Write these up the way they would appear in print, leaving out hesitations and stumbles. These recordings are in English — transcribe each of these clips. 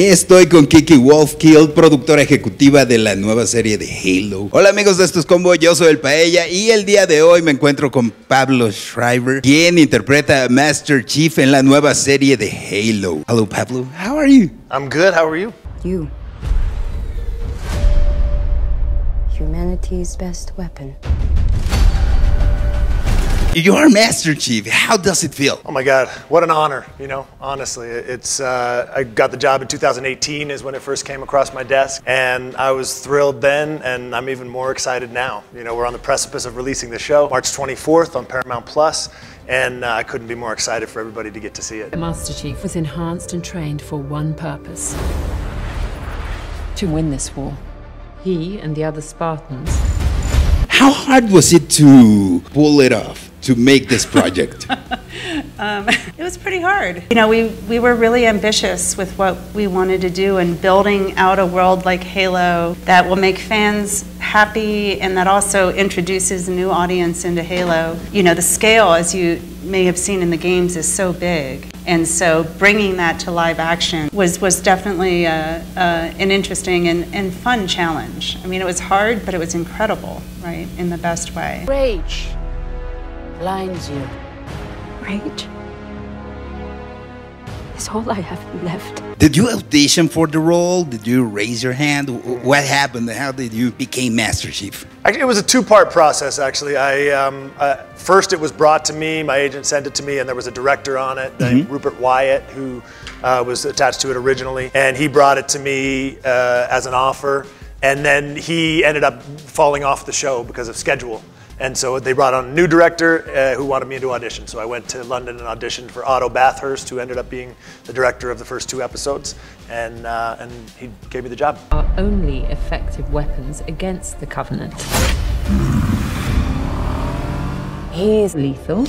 Estoy con Kiki Wolfkill, productora ejecutiva de la nueva serie de Halo. Hola amigos de Estos Combo, yo soy el Paella y el día de hoy me encuentro con Pablo Schreiber, quien interpreta a Master Chief en la nueva serie de Halo. Hello Pablo, how are you? I'm good, how are you? You. Humanity's best weapon. You're Master Chief. How does it feel? Oh my God, what an honor, you know, honestly. It's, I got the job in 2018 is when it first came across my desk, and I was thrilled then, and I'm even more excited now. You know, we're on the precipice of releasing the show, March 24th on Paramount Plus, and I couldn't be more excited for everybody to get to see it. Master Chief was enhanced and trained for one purpose: to win this war. He and the other Spartans. How hard was it to pull it off, to make this project? It was pretty hard. You know, we were really ambitious with what we wanted to do, and building out a world like Halo that will make fans happy and that also introduces a new audience into Halo. You know, the scale, as you may have seen in the games, is so big. And so bringing that to live action was definitely an interesting and fun challenge. I mean, it was hard, but it was incredible, right, in the best way. Rage blinds you. Rage is all I have left. Did you audition for the role? Did you raise your hand? What happened? How did you become Master Chief? Actually, it was a two-part process, actually. First it was brought to me, my agent sent it to me, and there was a director on it, named Rupert Wyatt, who was attached to it originally. And he brought it to me as an offer, and then he ended up falling off the show because of schedule. And so they brought on a new director who wanted me to audition. So I went to London and auditioned for Otto Bathurst, who ended up being the director of the first 2 episodes, and he gave me the job. Are only effective weapons against the Covenant. He is lethal.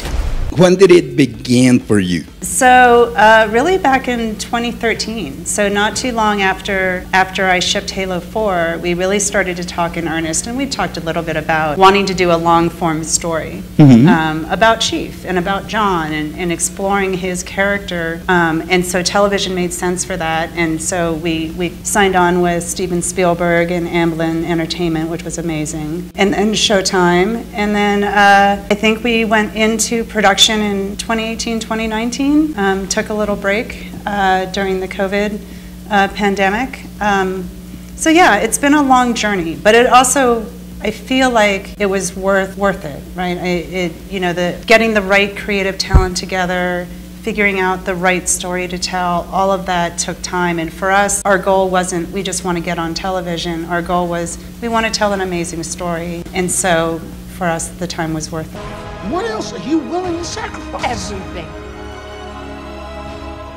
When did it begin for you? So really back in 2013, so not too long after I shipped Halo 4, we really started to talk in earnest, and we talked a little bit about wanting to do a long-form story about Chief and about John and exploring his character, and so television made sense for that, and so we signed on with Steven Spielberg and Amblin Entertainment, which was amazing, and Showtime, and then I think we went into production in 2018, 2019, took a little break during the COVID pandemic. So yeah, it's been a long journey, but it also, I feel like it was worth it, right? You know, getting the right creative talent together, figuring out the right story to tell, all of that took time. And for us, our goal wasn't, we just want to get on television. Our goal was, we want to tell an amazing story. And so for us, the time was worth it. What else are you willing to sacrifice? Everything.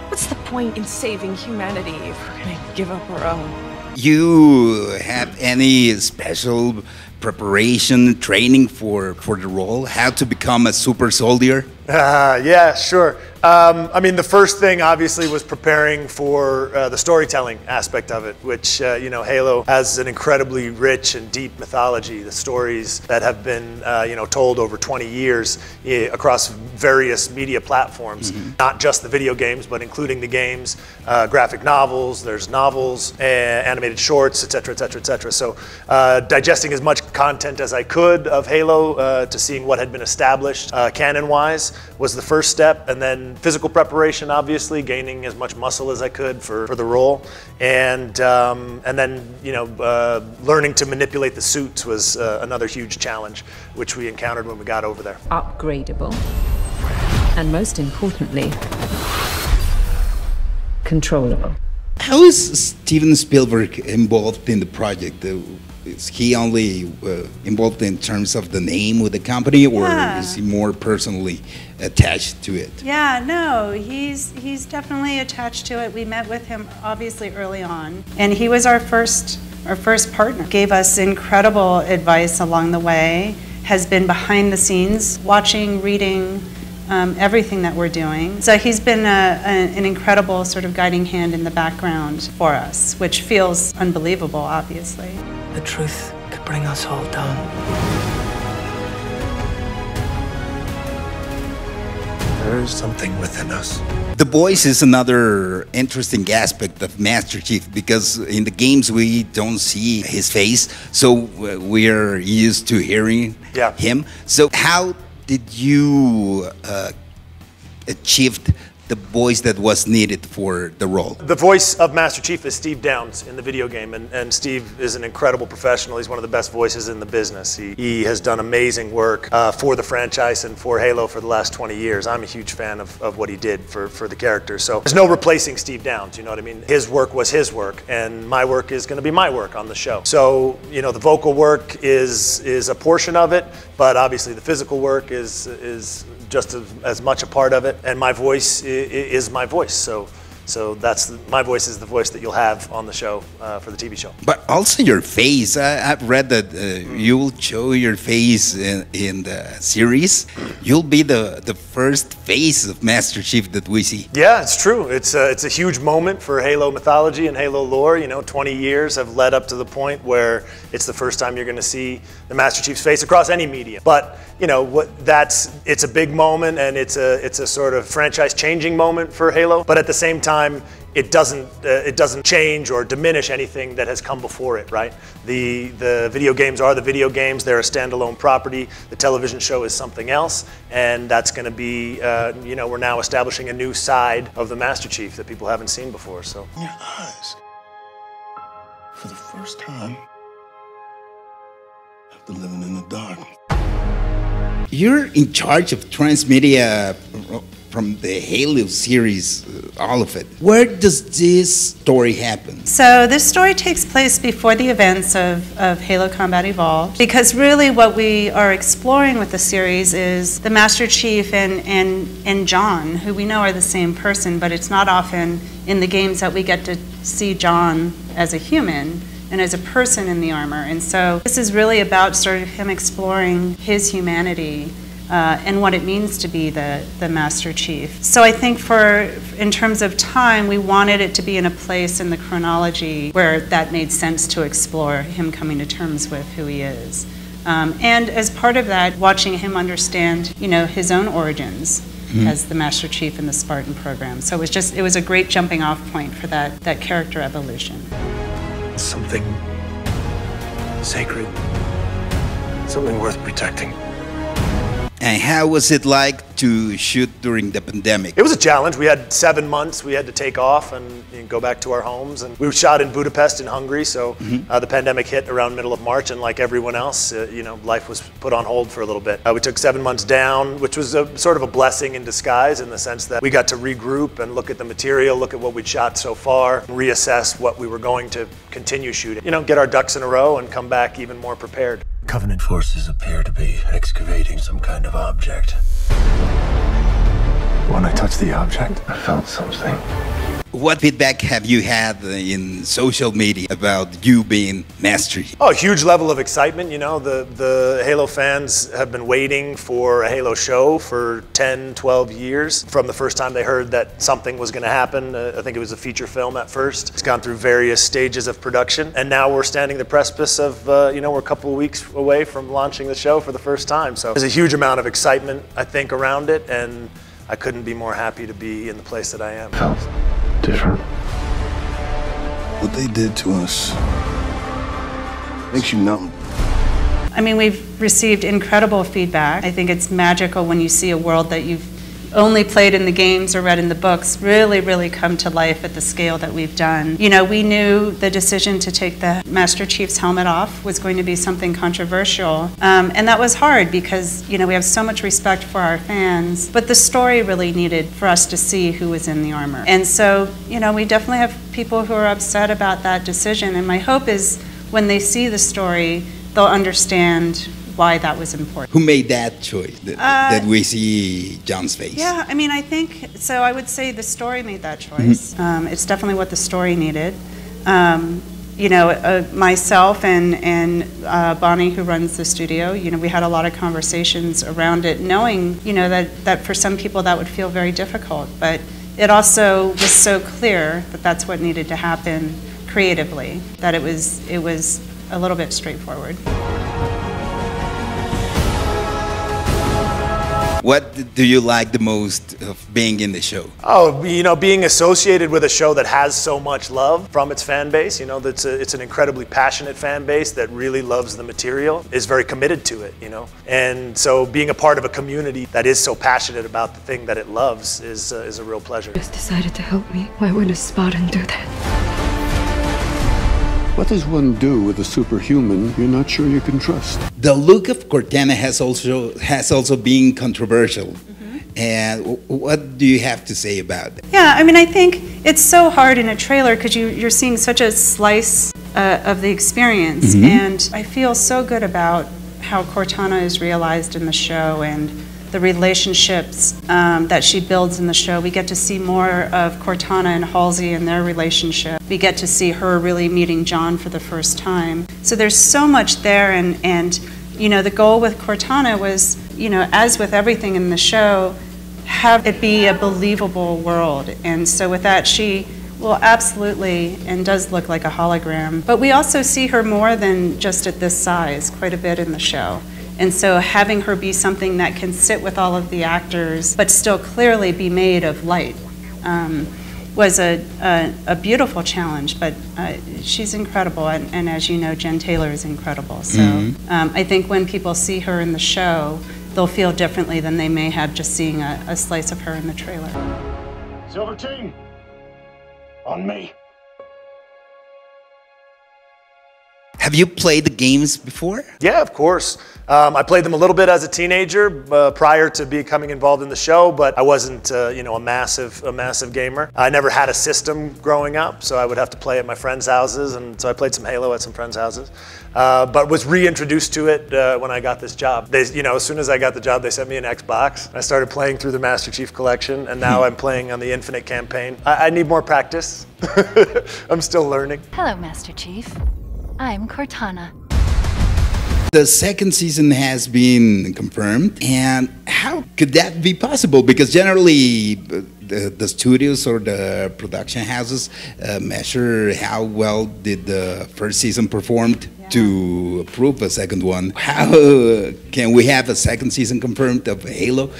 What's the point in saving humanity if we're gonna give up our own? You have any special preparation, training for the role? How to become a super soldier? Yeah, sure. I mean, the first thing obviously was preparing for the storytelling aspect of it, which, you know, Halo has an incredibly rich and deep mythology, the stories that have been, you know, told over 20 years across various media platforms, not just the video games, but including the games, graphic novels, there's novels, animated shorts, etc., etc., etc. So digesting as much content as I could of Halo to seeing what had been established canon-wise was the first step, and then physical preparation, obviously, gaining as much muscle as I could for the role, and then, you know, learning to manipulate the suits was another huge challenge, which we encountered when we got over there. Upgradable. And most importantly, controllable. How is Steven Spielberg involved in the project? Is he only involved in terms of the name with the company, or is he more personally attached to it? Yeah, no, he's definitely attached to it. We met with him obviously early on, and he was our first partner. Gave us incredible advice along the way. Has been behind the scenes, watching, reading, everything that we're doing. So he's been an incredible sort of guiding hand in the background for us, which feels unbelievable, obviously. The truth could bring us all down. There is something within us. The voice is another interesting aspect of Master Chief because in the games we don't see his face, so we're used to hearing him. So how did you achieve the voice that was needed for the role? The voice of Master Chief is Steve Downes in the video game, and Steve is an incredible professional. He's one of the best voices in the business. He has done amazing work for the franchise and for Halo for the last 20 years. I'm a huge fan of what he did for the character. So there's no replacing Steve Downes, you know what I mean? His work was his work, and my work is going to be my work on the show. So, you know, the vocal work is a portion of it, but obviously the physical work is just as much a part of it, and my voice is my voice. So my voice is the voice that you'll have on the show for the TV show. But also your face. I've read that you will show your face in the series. You'll be the first face of Master Chief that we see. Yeah, it's true. It's a huge moment for Halo mythology and Halo lore. You know, 20 years have led up to the point where it's the first time you're going to see the Master Chief's face across any medium. But you know it's a big moment, and it's a sort of franchise-changing moment for Halo. But at the same time, it doesn't change or diminish anything that has come before it, right? The video games are the video games. They're a standalone property. The television show is something else, and that's going to be, you know, we're now establishing a new side of the Master Chief that people haven't seen before. So In your eyes, for the first time, after living in the dark. You're in charge of transmedia from the Halo series, all of it. Where does this story happen? So this story takes place before the events of Halo Combat Evolved, because really what we are exploring with the series is the Master Chief and John, who we know are the same person, but it's not often in the games that we get to see John as a human and as a person in the armor. And so this is really about sort of him exploring his humanity and what it means to be the Master Chief. So I think in terms of time, we wanted it to be in a place in the chronology where that made sense to explore him coming to terms with who he is. And as part of that, watching him understand, you know, his own origins as the Master Chief in the Spartan program. So it was a great jumping off point for that character evolution. Something sacred, something worth protecting. And how was it like to shoot during the pandemic? it was a challenge. We had 7 months we had to take off and go back to our homes. And we shot in Budapest in Hungary, so the pandemic hit around middle of March, and like everyone else, you know, life was put on hold for a little bit. We took 7 months down, which was sort of a blessing in disguise in the sense that we got to regroup and look at the material, look at what we'd shot so far, reassess what we were going to continue shooting. You know, get our ducks in a row and come back even more prepared. Covenant forces appear to be excavating some kind of object. When I touched the object, I felt something. What feedback have you had in social media about you being Master Chief? Oh, a huge level of excitement. You know, the Halo fans have been waiting for a Halo show for 10, 12 years. From the first time they heard that something was going to happen, I think it was a feature film at first. It's gone through various stages of production, and now we're standing at the precipice of, you know, we're a couple of weeks away from launching the show for the first time. So there's a huge amount of excitement, I think, around it, and I couldn't be more happy to be in the place that I am. Felt different. What they did to us makes you numb. I mean, we've received incredible feedback. I think it's magical when you see a world that you've only played in the games or read in the books really, really come to life at the scale that we've done. You know, we knew the decision to take the Master Chief's helmet off was going to be something controversial. And that was hard because, you know, we have so much respect for our fans, but the story really needed for us to see who was in the armor. And so, you know, we definitely have people who are upset about that decision. And my hope is when they see the story, they'll understand why that was important. Who made that choice, that we see John's face? Yeah, I mean, I think, so I would say the story made that choice. It's definitely what the story needed. You know, myself and Bonnie, who runs the studio, you know, we had a lot of conversations around it, knowing, you know, that for some people that would feel very difficult. But it also was so clear that that's what needed to happen creatively, that it was a little bit straightforward. What do you like the most of being in the show? Oh, you know, being associated with a show that has so much love from its fan base, you know, it's an incredibly passionate fan base that really loves the material, is very committed to it, you know. And so being a part of a community that is so passionate about the thing that it loves is a real pleasure. Just decided to help me. Why would a Spartan do that? What does one do with a superhuman you're not sure you can trust? The look of Cortana has also been controversial. And what do you have to say about that? Yeah, I mean, I think it's so hard in a trailer because you're seeing such a slice of the experience. And I feel so good about how Cortana is realized in the show and the relationships that she builds in the show. We get to see more of Cortana and Halsey and their relationship. We get to see her really meeting John for the first time. So there's so much there, and you know, the goal with Cortana was, you know, as with everything in the show, have it be a believable world. And so with that, she will absolutely and does look like a hologram. But we also see her more than just at this size, quite a bit in the show. And so having her be something that can sit with all of the actors, but still clearly be made of light, was a beautiful challenge. But she's incredible, and as you know, Jen Taylor is incredible. So I think when people see her in the show, they'll feel differently than they may have just seeing a slice of her in the trailer. Silver team, on me. Have you played the games before? Yeah, of course. I played them a little bit as a teenager prior to becoming involved in the show, but I wasn't, you know, a massive gamer. I never had a system growing up, so I would have to play at my friends' houses, and so I played some Halo at some friends' houses. But was reintroduced to it when I got this job. They, you know, as soon as I got the job, they sent me an Xbox. I started playing through the Master Chief Collection, and now I'm playing on the Infinite campaign. I need more practice. I'm still learning. Hello, Master Chief. I'm Cortana. The second season has been confirmed, and how could that be possible? Because generally the studios or the production houses measure how well did the first season performed to approve a second one. How can we have a second season confirmed of Halo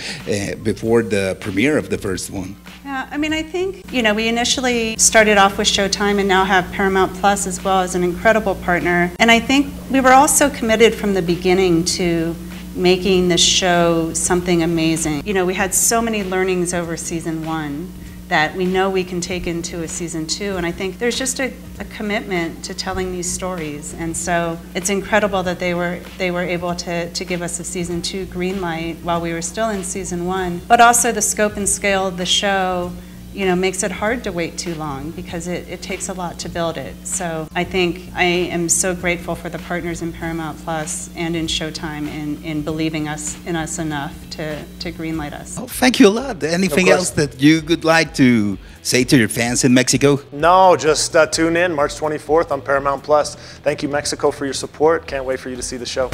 before the premiere of the first one? Yeah, I mean, I think, you know, we initially started off with Showtime and now have Paramount Plus as well as an incredible partner. And I think we were also committed from the beginning to making the show something amazing. You know, we had so many learnings over season 1 that we know we can take into a season 2, and I think there's just a commitment to telling these stories, and so it's incredible that they were able to give us a season 2 green light while we were still in season 1. But also the scope and scale of the show, you know, makes it hard to wait too long because it takes a lot to build it. So I think I am so grateful for the partners in Paramount Plus and in Showtime in believing in us enough to greenlight us. Oh, thank you a lot. Anything else that you would like to say to your fans in Mexico? No, just tune in March 24th on Paramount Plus. Thank you, Mexico, for your support. Can't wait for you to see the show.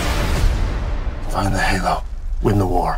Find the Halo. Win the war.